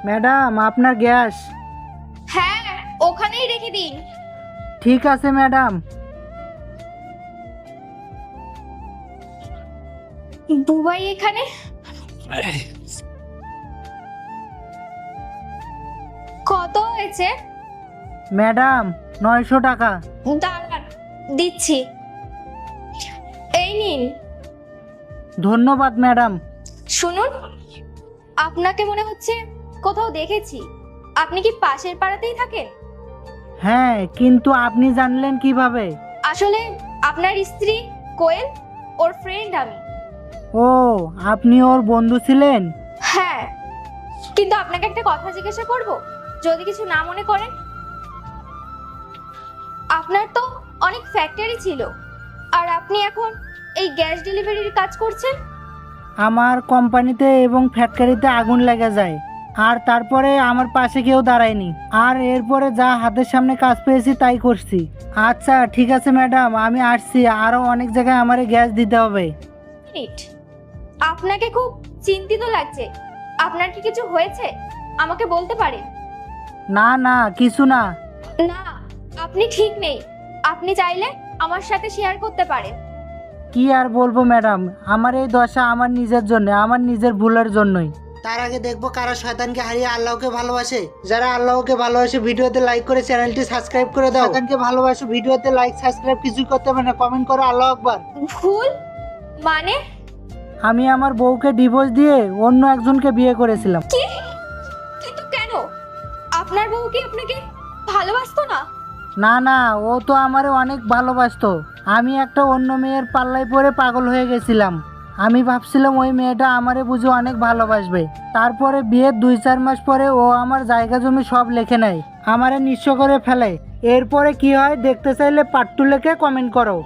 Madam আপনার gas. হ্যাঁ, ওখানেই রেখে দিন। ঠিক আছে ম্যাডাম। বুবাই এখানে? কত হয়েছে? ম্যাডাম 900 টাকা। দাঁড়ান, দিচ্ছি। এই নিন। ধন্যবাদ ম্যাডাম। শুনুন, আপনাকে মনে হচ্ছে কোথাও দেখেছি। আপনি কি পাশের পাড়াতেই থাকেন? হ্যাঁ, কিন্তু আপনি জানলেন কিভাবে? আসলে আপনার স্ত্রী কোয়েল, ওর ফ্রেন্ড আমি। ও, আপনি ওর বন্ধু ছিলেন? হ্যাঁ, কিন্তু আপনাকে একটা কথা জিজ্ঞাসা করব, যদি কিছু না মনে করেন। আপনার তো অনেক ফ্যাক্টরি ছিল, আর আপনি এখন এই গ্যাস ডেলিভারির কাজ করছেন। আমার কোম্পানিতে এবং ফ্যাক্টরিতে আগুন লেগে যায়, আর তারপরে আমার পাশে কেউ দাঁড়ায়নি, আর এরপরে যা হাতের সামনে কাজ পেয়েছি তাই করছি। আচ্ছা ঠিক আছে ম্যাডাম, আমি আসছি। আরও অনেক জায়গায় আমার গ্যাস দিতে হবে। মিনিট, আপনাকে খুব চিন্তিত লাগছে। আপনার কি কিছু হয়েছে? আমাকে বলতে পারেন। না না, কিছু না। না, আপনি ঠিক নেই। আপনি চাইলে আমার সাথে শেয়ার করতে পারেন। কি আর বলবো ম্যাডাম, আমার এই দশা আমার নিজের জন্য, আমার নিজের ভুলের জন্যই। তার আগে দেখবো কারা শয়তানকে হারিয়ে আল্লাহকে ভালোবাসে। যারা আল্লাহকে ভালোবাসে ভিডিওতে লাইক করে চ্যানেলটি সাবস্ক্রাইব করে দাও। শয়তানকে ভালোবাসো, ভিডিওতে লাইক সাবস্ক্রাইব কিছুই করতে হবে না, কমেন্ট করো আল্লাহু আকবার। ভুল মানে? আমি আমার বউকে ডিভোর্স দিয়ে অন্য একজনকে বিয়ে করেছিলাম। কি? কিন্তু কেন? আপনার বউ কি আপনাকে ভালোবাসতো না? না না, ও তো আমারে অনেক ভালোবাসতো। আমি একটা অন্য মেয়ের পাল্লায় পড়ে পাগল হয়ে গেছিলাম। আমি ভাবছিলাম ওই মেয়েটা আমারে বুঝে অনেক ভালোবাসবে। তারপরে বিয়ের 2-4 মাস পরে ও আমার জায়গা জমি সব লিখে নেয়, আমারে নিঃস্ব করে ফেলে। এরপরে কি হয় দেখতে চাইলে পার্ট 2 লিখে কমেন্ট করো।